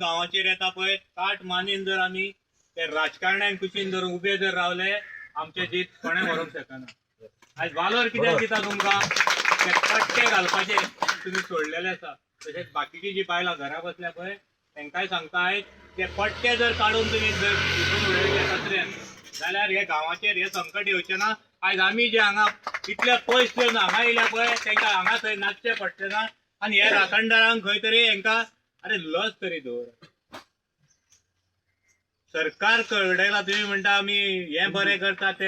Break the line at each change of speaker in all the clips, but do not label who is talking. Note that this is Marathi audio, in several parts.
गांवाचेर येता पळय काट मानीन जर आमी ते राजकारण्यान कुशीन जर उबे जर रावले आमचे जीत कोणें व्हरूंक शकना। आयज वालोर कित्याक दिता तुमकां ते पट्टे घालपाचे तुमी सोडलेले आसा। तशेंच बाकीची जी बायलां घरा बसल्या पळय तांकांय सांगता आयज ते पट्टे जर काडून तुमी जर हितून उडयले कचऱ्यान जाल्यार हे गांवाचेर हे संकट येवचें ना। आयज आमी जे हांगा इतले पयस येवन हांगा येयल्या पळय तांकां हांगा थंय नाचचें पडचें ना आनी हे राखणदारांक खंय तरी हांकां अरे लज तरी दवर। सरकार कळयला तुम्ही म्हणटा आमी हे बरें करता ते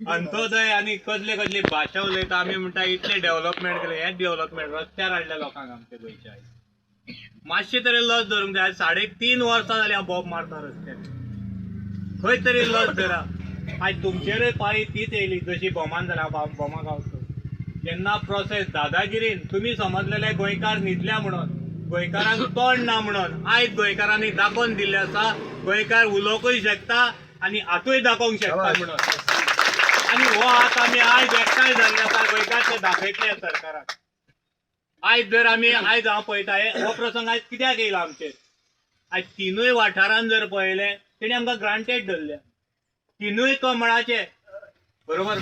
अंत्योदय आनी कसले कसली भाशा उलयता आमी म्हणटा इतले डेव्हलपमेंट केले हे डेव्हलपमेंट रस्त्यार हाडल्या लोकांक आमच्या गोंयच्या आयज मातशी तरी लज धरूंक जाय। 3.5 वर्सां जालीं हांव बोब मारता रस्त्यार खंय तरी लज धरा। आयज तुमचेरूय पाळी तीच येयली जशी बोमान जाल्या बोमा गांवचो जेन्ना प्रोसेस दादागिरीन तुमी समजलेले गोंयकार न्हिदल्या म्हणून गोंयकारांक तोंड ना म्हणून आयज गोंयकारांनी दाखोवन दिल्ले आसा गोंयकार उलोवंकूय शकता आनी हातूय दाखोवंक शकता म्हणून आनी हो हात आमी आयज एकठांय जाल्ले आसा गोंयकार ते दाखयतले सरकाराक। आयज जर आमी आयज हांव पळयता हो प्रसंग आयज कित्याक येयला आमचेर आयज तिनूय वाठारांत जर पळयलें तेणी आमकां ग्रांटेड धरल्या तिनूय कमळाचे बरोबर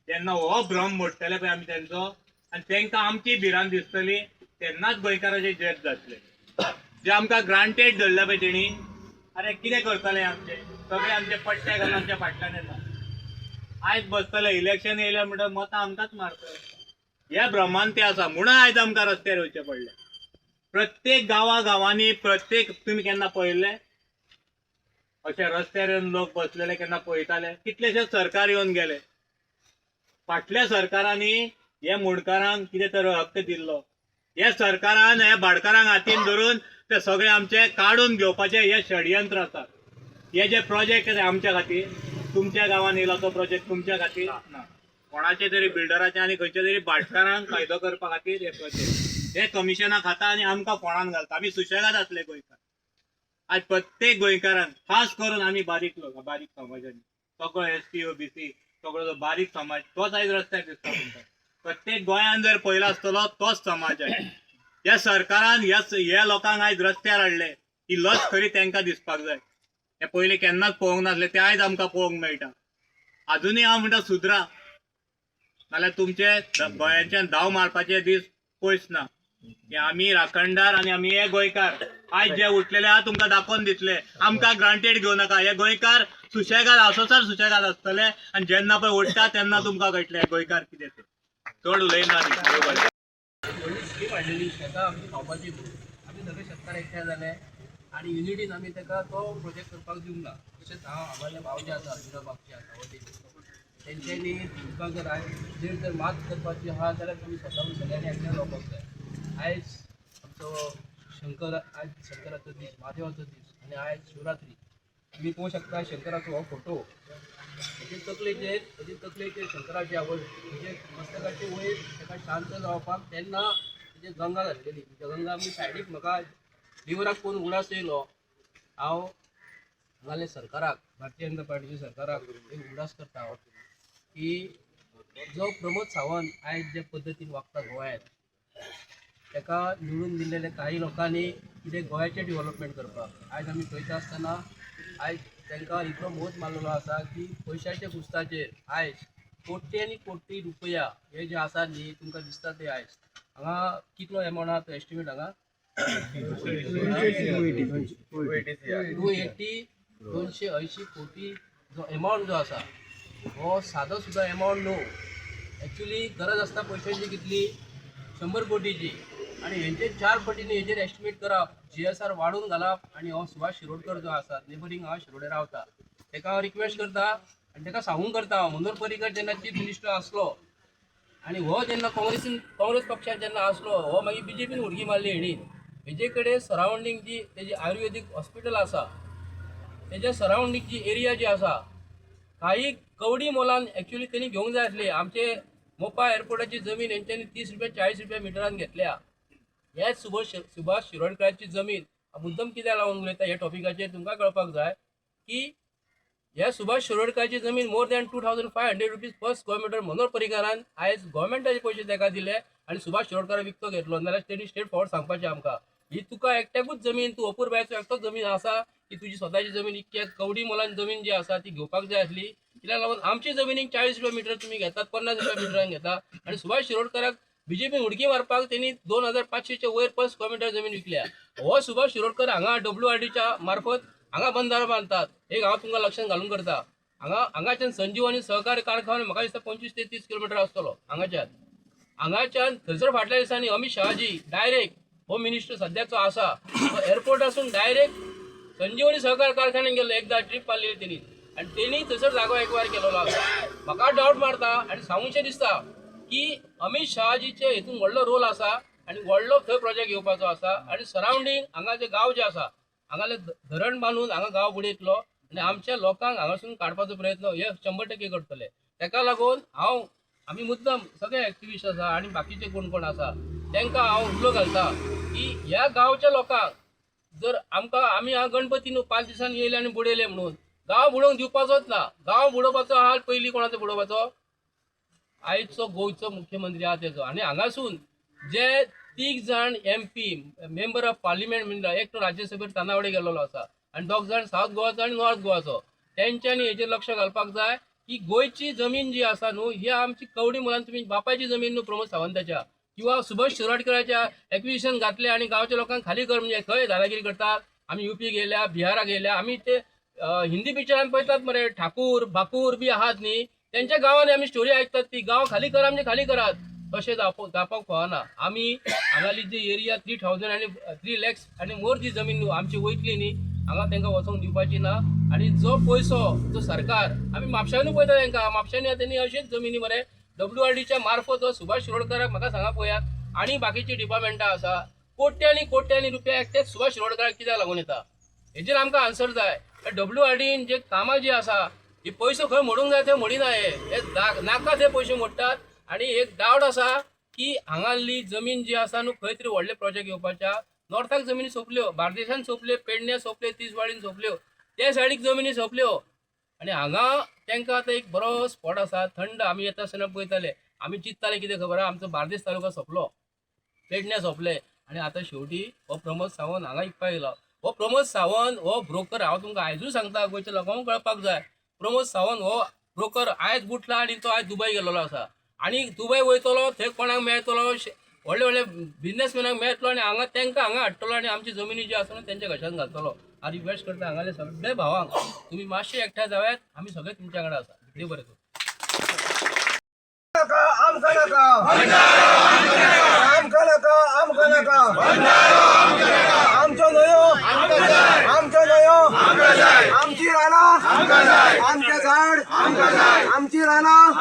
जेन्ना हो भ्रम मोडटले पळय आमी तेंचो आनी तांकां आमची भिरांत दिसतली तेन्नाच गोंयकाराचे जज जातले। जे आमकां ग्रांटेड धरल्या पळय तेणी अरे कितें करतले आमचे सगळे आमचे पट्टे घालून आमच्या फाटल्यान येता। आयज बसतले इलेक्शन येयलें म्हणटच मतां आमकांच मारतले हे भ्रमान ते आसा म्हणून आयज आमकां रस्त्यार येवचें पडलें। प्रत्येक गांवांनी प्रत्येक तुमी केन्ना पळयल्लें अशें रस्त्यार येवन लोक बसलेले केन्ना पळयताले कितलेशेच सरकार येवन गेले फाटल्या सरकारांनी हे मुणकारांक कितें तर हक्क दिल्लो हे सरकारान हे भाडकारांक हातीन धरून ते सगळे आमचे काडून घेवपाचे हे षडयंत्र आसा। हे जे प्रोजेक्ट आमच्या खातीर तुमच्या गांवांत येयलो तो प्रोजेक्ट तुमच्या खातीर ना कोणाचे तरी बिल्डराचे आनी खंयच्या तरी भाटकारांक फायदो करपा खातीर हे प्रोजेक्ट हे कमिशनाक खाता आनी आमकां फोंडान घालता आमी सुशेगाद आसले गोंयकार। आज प्रत्येक गोंयकारान खास करून आमी बारीक लोक बारीक समाजानी सगळो ST OBC सगळो जो बारीक समाज तोच आयज रस्त्यार दिसता तुमकां। प्रत्येक गोंयान जर पयलो आसतलो तोच समाज आहे। ह्या सरकारान ह्या लोकांक आयज रस्त्यार हाडले ही लज खरी तांकां दिसपाक जाय। हे पयलीं केन्नाच पळोवंक नासले ते आयज आमकां पळोवंक मेळटा। अजुनूय हांव म्हणटा सुदरा नाल्यार तुमचे गोंयाच्यान धांव मारपाचे दीस पयस ना। हे आमी राखणदार आनी आमी हे गोंयकार आयज जे उठलेले आहा तुमकां दाखोवन दितले आमकां ग्रांटेड घेवं नाका। हे गोंयकार सुशेगाद आसोसार सुशेगाद आसतले आनी जेन्ना पळय उठटा तेन्ना तुमकां कळटलें गोंयकार कितें ते चड उलयना
स्कीम हाडलेली शेतां आमची खावपाची आमी सगळे शेतकार एकठांय जाले आनी युनिटीन आमी ताका तो प्रोजेक्ट करपाक दिवंक ना। तशेंच हांव आम्हाले भाव जे आसा विरो बापचे आसा वडील तेंच्यांनी तुमकां जर आयज जर मात करपाची आहा जाल्यार तुमी स्वताक सगळ्यांनी एकठांय रावपाक जाय। आयज आमचो शंकराचो दीस महादेवाचो दीस आनी आयज शिवरात्री तुमी पळोवंक शकता शंकराचो हो फोटो हेजे तकलेचेर शंकराची आवड म्हणजे मस्तकाचे वयर ताका शांत जावपाक तेन्ना तेजे गंगा घातलेली गंगा आमी सायडीक म्हाका लिवराक पळोवन उडास येयलो। हांव हांगाले सरकाराक भारतीय जनता पार्टीच्या सरकाराक एक उडास करता हांव की जो प्रमोद सावंत आयज जे पद्दतीन वागता गोंयांत ताका निवडून दिल्लेले काही लोकांनी कितें गोंयाचें डेव्हलपमेंट करपाक आयज आमी पळयता आसतना आयज तांकां इतलो मोद मारलेलो आसा की पयशांच्या कुस्ताचेर आयज कोटी आनी कोटी रुपया हे जे आसा न्ही तुमकां दिसता ते आयज हांगा कितलो एमावंट आहा तो एस्टिमेट हांगा 280 कोटी जो एमावंट जो आसा हो सादो सुद्दां एमावंट न्हू। एक्चुली गरज आसता पयशांची कितली 100 कोटीची आनी हेंचे 4 पटींनी हेजेर एस्टिमेट करप GSR वाडून घालप आनी हो सुभाष शिरोडकर जो आसा नेबरींग हांव शिरोडे रावता ताका हांव रिक्वेस्ट करता आनी ताका सांगूंक करता मनोहर पर्रीकर जेन्ना चीफ मिनिस्टर आसलो आनी हो जेन्ना काँग्रेस पक्षान जेन्ना आसलो हो मागीर BJPन उडकी मारली हेणीन हेजे कडेन सरावंडींग जी तेजी आयुर्वेदीक हॉस्पिटल आसा तेज्या सरावंडींग जी एरिया जी आसा काही कवडी मोलान एक्चुली तेणी घेवंक जाय आसली। आमचे मोपा एअरपोर्टाची जमीन हेंच्यांनी 30 रुपया 40 रुपया मिटरान घेतल्या। हे सुभाष शिरोडकराची जमीन मुद्दम कित्याक लागून उलयता ह्या टॉपिकाचेर तुमकां कळपाक जाय की ह्या सुभाष शिरोडकराची जमीन more than 2500 rupees per square metre Manohar पर्रीकारान आयज गोव्हर्मेंटाचे पयशे ताका दिले आनी सुभाष शिरोडकार विकतो घेतलो नाल्यार तेणी स्टेट फॉर्वर्ड सांगपाचें आमकां ही तुका एकट्याकूच जमीन तू अपूर्बायचो एकटोच जमीन आसा की तुजी स्वतःची जमीन इतक्या कवडी मोलान जमीन जी आसा ती घेवपाक जाय आसली कित्याक लागून आमची जमिनीक 40 रुपया मिटर तुम्ही घेतात 50 रुपया मिटरान घेता आणि सुभाष शिरोडकराक बीजेपी उडकी मारपाक त्यांनी 2500च्या वयर पर स्क्वेअर मिटर जमीन विकल्या. हो सुभाष शिरोडकर हांगा WRDच्या मार्फत हांगा बंधारो बांधतात. एक हांव तुमकां लक्षात घालून करता हांगाच्यान संजीवनी सहकारी कारखानो म्हाका दिसता 25 ते 30 किलोमीटर आसतलो हांगाच्यान थंयसर फाटल्या दिसांनी Amit Shahaji direct home minister सध्याचो आसा तो एअरपोर्टासून डायरेक्ट संजीवनी सहकार कारखान्यात गेलो एकदा ट्रीप मारलेली त्यांनी आणि त्यांनी थंयसर जागो एकवार केलेलो आसा. म्हाका डावट मारता आणि सांगूशें दिसता की अमित शहाजीचे हेतून व्हडलो रोल आसा आणि व्हडलो थंय प्रोजेक्ट घेवपाचो आसा आणि सरावंडींग हांगा जे गांव जे आसा हांगाले धरण बांदून हांगा गांव बुडयतलो आणि आमच्या लोकांक हांगासून काडपाचो प्रयत्न हे 100% करतले. ताका लागून आमी मुद्दम सगळे एक्टिविस्ट आसा आणि बाकीचे कोण आसा तांकां हांव उलो घालता की ह्या गांवच्या लोकांक जर आमी गणपती न्हू 5 दिसांनी येयले आनी बुडयले म्हणून गांव बुडोवंक दिवपाचोच ना. गांव बुडोवपाचो हाल पयलीं कोणाचो बुडोवपाचो आयचो गोंयचो मुख्यमंत्री आहा तेजो आणि हांगासून जे 3 जाण MP मेंबर ऑफ पार्लिमेंट म्हणटा एक तो राज्यसभेत तानावडे गेल्लो आसा आणि 2 जाण साऊथ गोवाचो आणि नॉर्थ गोवाचो तेंच्यांनी हेजेर लक्ष घालपाक जाय की गोंयची जमीन जी आसा न्हू ही आमची कवडी मुलान तुमी बापायची जमीन न्हू प्रमोद सावंताच्या किंवा सुभाष शिरोडकराच्या एक्विजिशन घातले आणि गांवच्या लोकांक खाली कर म्हणजे खंय दादागिरी करतात. आमी UP गेल्या बिहाराक गेल्या आमी ते हिंदी पिक्चरान पळयतात मरे ठाकूर बाकूर बी आहात न्ही त्यांच्या गांवांनी आमी स्टोरी आयकतात ती गांव खाली करा म्हणजे खाली करात तशें जावपाक फावना. आमी हांगाली जी एरिया 3000 आणि 3 lakhs आणि मोर जी जमीन न्हू आमची वयतली न्ही हांगा तांकां वचोंक दिवपाची ना आणि जो पयसो जो सरकार आमी म्हापशांनी पळयता तांकां म्हापशांनी त्यांनी अशेंच जमिनी मरे WRDच्या मार्फत सुभाष शिरोडकराक म्हाका सांगा पळयात आणि बाकीची डिपार्टमेंटां आसा कोट्यांनी रुपया एकटे सुभाष शिरोडकराक कित्याक लागून येता हेजेर आमकां आन्सर जाय. WRDन जे कामां जी आसा ही पयसो खंय मोडूंक जाय थंय मोडिना हे नाका ते पयशे मोडटात आणि एक डावट आसा की हांगाली जमीन जी आसा न्हू खंय तरी व्हडले प्रोजेक्ट घेवपाच्या नॉर्थाक जमिनी सोंपल्यो बार्देशान सोंपल्यो पेडण्या सोंपल्यो तिसवाडीन सोंपल्यो त्या सायडीक जमिनी सोंपल्यो आणि हांगा तांकां आतां एक बरो स्पॉट आसा थंड आमी येता आसतना पळयताले आमी चिंतताले कितें खबर आहा आमचो बार्देस तालुका सोंपलो पेडण्या सोंपले आणि आतां शेवटी हो प्रमोद सावंत हांगा इकपाक येयलो. हो प्रमोद सावंत हो ब्रोकर हांव तुमकां आयजूय सांगता गोंयच्या लोकांक कळपाक जाय प्रमोद सावंत हो ब्रोकर आयज गुठला आणि तो आयज दुबय गेल्लो आसा आणि दुबय वयतलो थंय कोणाक मेळटलो व्हडले बिझनेसमॅनाक मेळटलो आणि हांगा तांकां हांगा हाडटलो आणि आमची जमिनी जी आसा तेंच्या घशांत घालतलो. हांव रिक्वेस्ट करता हांगाले सगळे भावांक तुमी मातशे एकठांय जाव्यात आमी सगळे तुमच्या वांगडा आसा. देव बरें करूं.
आमचो न्हयो आमची रानां आमचे झाड आमची रानां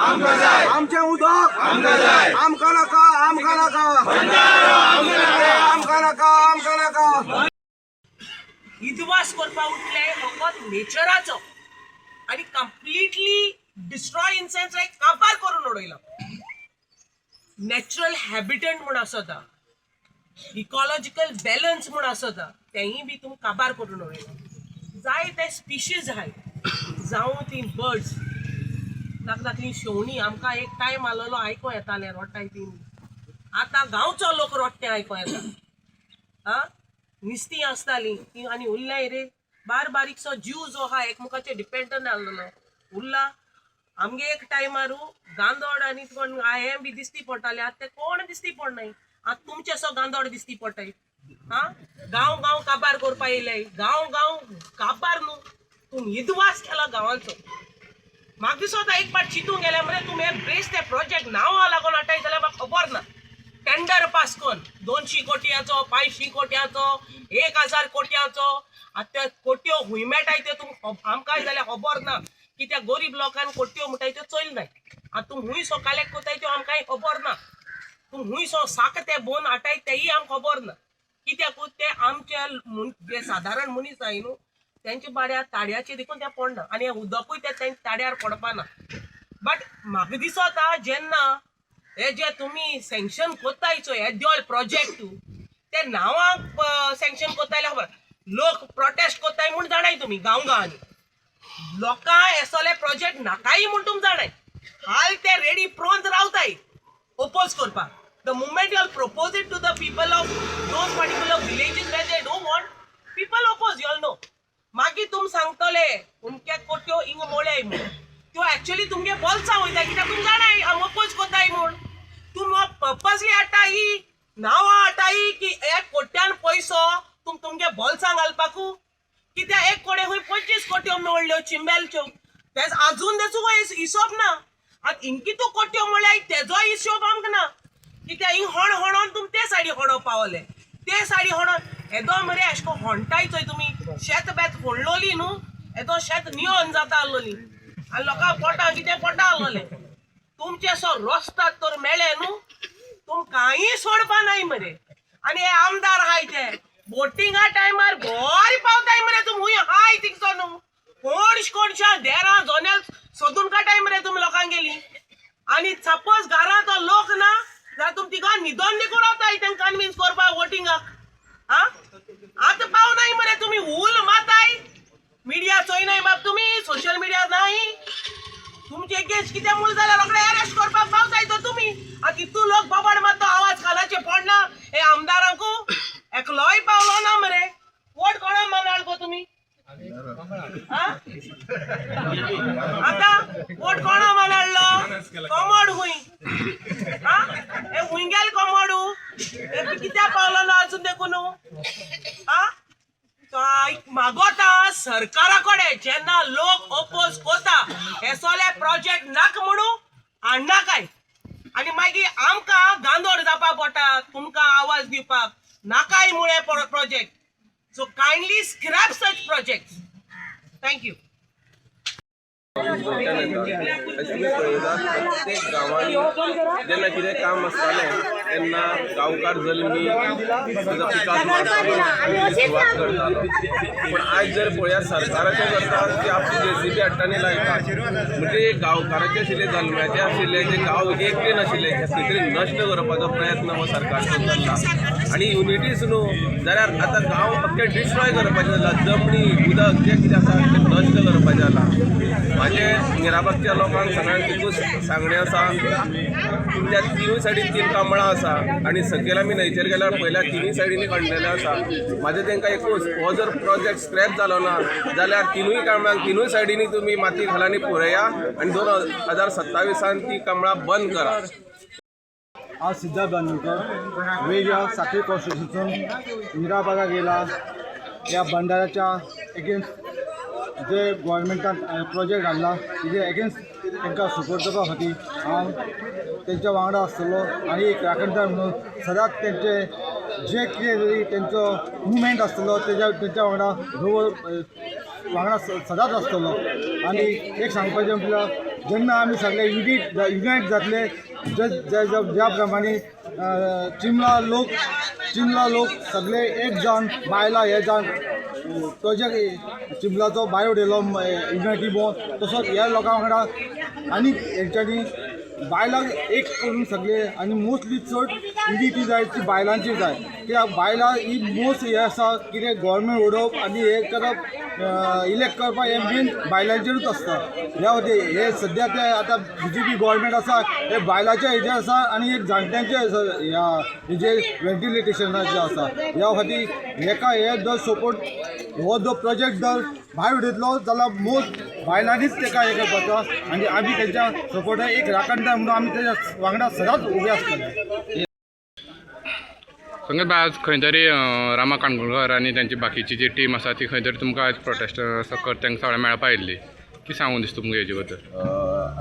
आमचे उदक आमकां नाका.
विध्वंस करपा उठले फकत नेचराचो आणि कंप्लिटली डिस्ट्रॉय इन सेन्स लायक काबार करून उडयला. नॅचरल हॅबिटंट म्हूण आसता इकॉलॉजिकल बॅलन्स म्हूण आसता तेंय बी तुमी काबार करून उडयला. जाय ते स्पिशीज आहाय जावं ती बर्ड्स तातूंतली शेवणी आमकां एक टायम आसलो आयको येताले रोडटाय ती आतां गांवचो लोक रोडटे आयको येता निस्तीं आसतालीं ती आनी उरल्याय रे बारीकसो जीव जो आहा एकमुखाचेर डिपेंडंट आसलेलो उरला. आमगे एक टायमारू गांदोड आनी कोण हें बी दिसती पडटाले आतां ते कोण दिसती पडनाय. आतां तुमचे सो गांदोड दिसती पडटाय गांव काबार करपा येयले गांव काबार न्हू तूं विध्वास केला गांवाचो. म्हाका दिसता एक पाट चिंतूंक गेले मरे तुमी हे बेस्ट ते प्रोजेक्ट नांवां लागून हाडटाय जाल्यार म्हाका खबर ना. टेंडर पास करून 200 कोटयाचो 500 कोटयाचो 1000 कोटयाचो आतां कोटयो हुंय मेळटाय त्यो तुमकां आमकां जाल्यार खबर ना की त्या गरीब लोकांक कोटयो म्हणटाय त्यो चलनाय. आतां तूं हुंय सो कालेक्ट कोताय त्यो आमकांय खबर ना. तूं हुंय सो साक ते बोन हाडटाय तेय आमकां खबर ना कित्याक ते आमचे जे सादारण मनीस आहाय न्हू तेंच्या बाड्या ताड्याचे देखून ते पडना आनी हे उदकूय ते ताड्यार पडपाना. बट म्हाका दिसता जेन्ना हे जे तुमी सँक्शन कोत्तायचो हे देवळ प्रोजेक्ट ते नांवांक सँक्शन कोत्तायले खबर लोक प्रोटेस्ट कोत्ताय म्हूण जाणाय तुमी गांवांनी लोकां हेसले प्रोजेक्ट नाकाय म्हूण तुमी जाणाय हाल ते रेडी प्रोन्स रावताय ओपोज करपाक. The moment you'll propose it to the people of those particular villages where they don't want, people oppose, you all know. मागीर तुम सांगतले उनके कोट्यो इंग मोळ्याय म्हूण त्यो एक्चुअली तुमगे बोल्सां वयता कित्याक तुम जाणाय हांव अपोज कोत्ताय म्हूण तुम पर्पजली हाडटाय नांवां हाडटाय की 1 कोट्यान पयसो तुमगे बोल्सां घालपाकू कित्याक 1 कोडे खंय 25 कोट्यो मेळ्ळ्यो चिंबेलच्यो तेच अजून तेचो हिशोब ना आतां इंकितू कोट्यो म्हळ्यार तेजो हिशोब आमकां ना कित्याक हिंग होणोन तुम ते सायडी होणो पावले ते सायडी होणोन येदो मरे अशको होणटाय चोय तुमी शेत बेत फोडलोली न्हू येदो शेत नियोन जाता आसलोली आनी लोकां पोटां कितें पोटा आसलोले तुमचे सो रोस्तात तर मेळे न्हू तुम कांय सोडपा नाय मरे आनी हे आमदार आहाय ते बोटिंगा टायमार बरी पावताय मरे तुम हुंय हाय तिगसो न्हू कोणशा देरां जोनेल सोदून काटाय मरे तुमी लोकांक गेली आनी सपोज घरां तो लोक ना जाल्यार तुम तिका न्हिदोन देखून रावताय तांकां कन्विन्स करपाक वोटिंगाक हा आता पावनाय मरे तुम्ही उल माताय मिडिया चोयनाय बाप तुम्ही सोशल मिडिया नाही तुमचे केस किती मूल झाला रोकडे अरेस्ट करपाक पावताय तो तुम्ही आ कितू लोक बाबड मारतो आवाज खानाचे पडना हे आमदारांकू एकलोय पावलो ना मरे वोट कोणा मानाल गो तुम्ही आता वोट कोणा मानाळलो कॉमोड हुई हा हे हुंगेल कॉमोडू हे कित्या पावलो ना अजून देखून हा मागोता सरकारा कडेन जेन्ना लोक अपोज कोता हे सोले प्रोजेक्ट नाक म्हणू हाडना काय आनी मागीर आमकां गांदोड जावपाक पडटा तुमकां आवाज दिवपाक नाकाय मुळे प्रोजेक्ट सो कायंडली स्क्रॅप सच प्रोजेक्ट थँक्यू
प्रत्येक गांवांनी जेन्ना कितें काम आसतालें तेन्ना गांवकार जल्मी ताजो विकास मारतालो सुरवात करतालो पूण आयज जर पळयात सरकाराचें करता की आपली JCB हाडटानी लायता म्हणजे गांवकाराचे आशिल्ले जल्म्याचे आशिल्ले जे गांव एकटे नाशिल्ले ते खंय तरी नश्ट करपाचो प्रयत्न हो सरकारचो करता आनी युनिटीज न्हू जाल्यार आतां गांव अख्खे डिस्ट्रॉय करपाचें जाला जमनी उदक जें कितें आसा तें नश्ट करपाचें जाला माझे मिराबागच्या लोकांक सगळ्यांक एकूच सांगणें आसा त्या तिनूय सायडीन 3 कांबळां आसा आनी सकयल आमी न्हंयचेर गेल्यार पयल्या तिनूय सायडीनी खणलेलें आसा म्हाजें तांकां एकूच हो जर प्रोजेक्ट स्क्रॅप जालो ना जाल्यार तिनूय कांबळांक तिनूय सायडीनी तुमी माती घालांनी पुरया आनी 2027 ती कांबळां बंद करा.
आज सिद्धार्थ बांदोडकर वेगळ्या साखळी कॉन्स्टिट्युशन मिराबागा गेला या बंडाराच्या एगेन्स्ट जे गव्हर्मेंटान प्रोजेक्ट हाडला तेजे एगेन्स्ट तांकां सपोर्ट करपा खातीर हांव तेंच्या वांगडा आसतलो आनी एक राखणदार म्हणून सदांच तेंचे जे कितें तरी तेंचो मुवमेंट आसतलो तेंच्या वांगडा सदांच आसतलो आनी एक सांगपाचें म्हटल्यार जेन्ना आमी सगळे युनायट जातले ज्या प्रमाणे चिमला लोक सगळे एक जावन बायलां हे जावन प्रोजेक्ट चिमलाचो बायो उडयलो युनायटी भोंवन तसोच ह्या लोकां वांगडा आनी हेंच्यांनी बायलांक एक करून सगळे आनी मोस्टली चड युनिटी जाय ती बायलांची जाय कित्याक बायलां ही मोस्ट हें आसा कितें गोवोरमेंट उडोवप आनी हें करप इलेक्ट करपाक हें मेन बायलांचेरूच आसता ह्या खातीर हे सद्या ते आतां BJP गव्हर्मेंट आसा हे बायलांचे हेजें आसा आनी एक जाणट्यांचे ह्या हेजे वेंटिलेशनाचे आसा ह्या खातीर हेका हे जर सपोर्ट हो जो प्रोजेक्ट जर भायर उडयतलो जाल्यार मोस्ट बायलांनीच ताका हें करपाचो आनी आमी तेंच्या सपोर्टाक एक राखणदार म्हणून आमी तेच्या वांगडा सदांच उबे आसतले.
सांगात बा आज खंय तरी रामा काणकोणकर आनी तांची बाकीची जी टीम आसा ती खंय तरी तुमकां आज प्रोटेस्ट करता तांकां सगळ्यांक मेळपा येयल्ली कितें सांगून दिसता तुमकां हेजे बद्दल?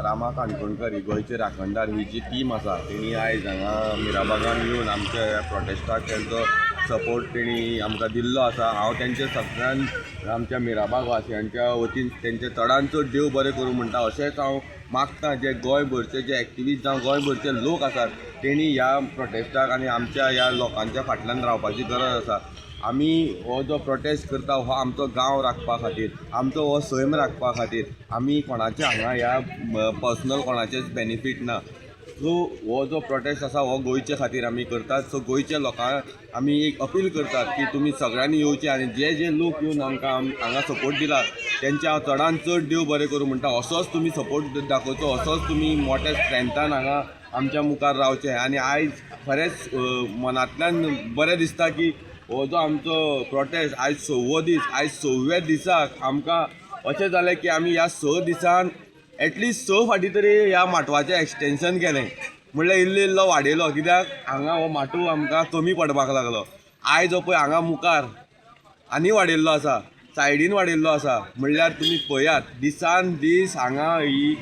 रामा काणकोणकर ही गोंयचे राखणदार ही जी टीम आसा तेणी आयज हांगा मिराबागान येवन आमच्या प्रोटेस्टाक तेंचो सपोर्ट तेणी आमकां दिल्लो आसा. हांव तेंचे सगळ्यान आमच्या मिराबाग वासियांच्या वतीन तेंचे चडांत चड देव बरें करूं म्हणटा अशेंच हांव मागता. जे गोंयभरचे जे एक्टिविस्ट जावं गोंयभरचे लोक आसात तेणी ह्या प्रोटेस्टाक आनी आमच्या ह्या लोकांच्या फाटल्यान रावपाची गरज आसा. आमी हो जो प्रोटेस्ट करता हो आमचो गांव राखपा खातीर आमचो हो सैम राखपा खातीर आमी कोणाचे हांगा ह्या पर्सनल कोणाचेच बेनिफीट ना. सो हो जो प्रोटेस्ट आसा हो गोंयचे खातीर आमी करतात. सो गोंयच्या लोकांक आमी एक अपील करतात की तुमी सगळ्यांनी येवचे आनी जे लोक येवन आमकां हांगा सपोर्ट दिला तेंचे हांव चडांत चड देव बरें करूं म्हणटा. असोच तुमी सपोर्ट दाखोवचो, असोच तुमी मोठ्या स्ट्रेंथान हांगा आमच्या मुखार रावचें आनी आयज खरेंच मनांतल्यान बरें दिसता की हो जो आमचो प्रोटेस्ट आयज 6वो दीस, आयज 6व्या दिसाक आमकां अशें जालें की आमी ह्या 6 दिसान एटलिस्ट 6 फावटी तरी ह्या माटवाचें एक्सटेंशन केलें, म्हणल्यार इल्लो इल्लो वाडयलो, कित्याक हांगा हो माटू आमकां कमी पडपाक लागलो. आयज हो पळय हांगा मुखार आनी वाडयल्लो आसा, सायडीन वाडयल्लो आसा, म्हणल्यार तुमी पळयात दिसान दीस हांगा ही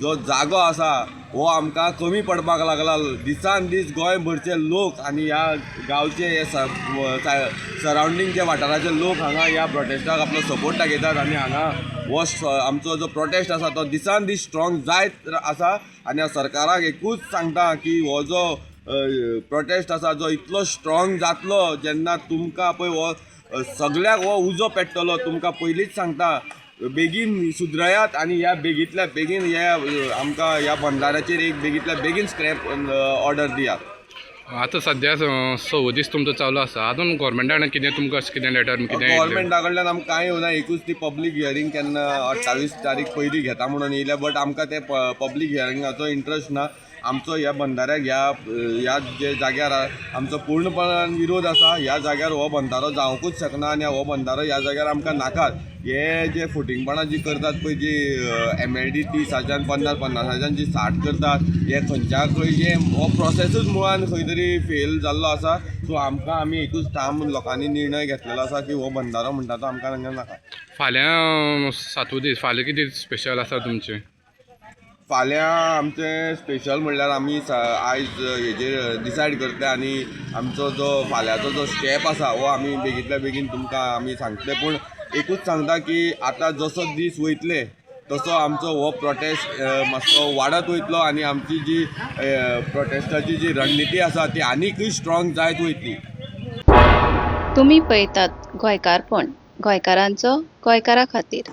जो जागो आसा हो आमकां कमी पडपाक लागला. दिसान दीस गोंयभरचे लोक आनी ह्या गांवचे हे सरावंडींग जे वाठाराचे लोक हांगा ह्या प्रोटेस्टाक आपलो सपोर्ट दाखयतात आनी हांगा हो आमचो जो प्रोटेस्ट आसा तो दिसान दीस स्ट्रॉंग जायत आसा. आनी हांव सरकाराक एकूच सांगता की हो जो प्रोटेस्ट आसा जो इतलो स्ट्रॉंग जातलो जेन्ना तुमकां पळय हो सगळ्याक हो उजो पेट्टलो, तुमकां पयलींच सांगता बेगीन सुदरायात आनी ह्या बेगींतल्या बेगीन हे आमकां ह्या बंधाऱ्याचेर एक बेगींतल्या बेगीन स्क्रॅप ऑर्डर दियात.
आतां सध्या 6 दीस तुमचो चालू आसा, आजून गोवोरमेंटान कितें तुमकां अशें कितें लेटर कितें
गव्हर्मेंटा कडल्यान आमकां कांय येवना, एकूच ती पब्लीक हियरींग केन्ना 28 तारीख पयलीं घेता म्हणून येयल्या, बट आमकां ते पब्लीक हियरिंगाचो इंट्रस्ट ना. आमचो ह्या बंधाऱ्याक ह्या जे जाग्यार आमचो पूर्णपणान विरोध आसा. ह्या जाग्यार हो बंधारो जावंकूच शकना आनी हो बंधारो ह्या जाग्यार आमकां नाकात. हे जे फुटींगपणां जी करतात पळय, जी MLD 30,000 50,000 जी साठ करतात, हे खंयच्या खंय जे हो प्रोसेसूच मुळान खंय तरी फेल जाल्लो आसा. सो आमी एकूच ठाम लोकांनी निर्णय घेतलेलो आसा की हो बंधारो म्हणटा तो आमकां हांगा नाका.
फाल्यां 7वो दीस, फाल्यां कितें स्पेशल आसा तुमचें?
फाल्यां आमचें स्पेशल म्हणल्यार आमी आयज हेजेर डिसायड करतले आनी आमचो जो फाल्यांचो जो स्टेप आसा हो आमी बेगींतल्या बेगीन तुमकां आमी सांगतले. पूण एकूच सांगता की आतां जसो दीस वयतले तसो आमचो हो प्रोटेस्ट मातसो वाडत वयतलो आनी आमची जी प्रोटेस्टाची जी रणनिती आसा ती आनीकूय स्ट्रॉंग जायत वयतली.
तुम्ही पळयतात गोंयकारपण, गोंयकारांचो गोंयकारा खातीर.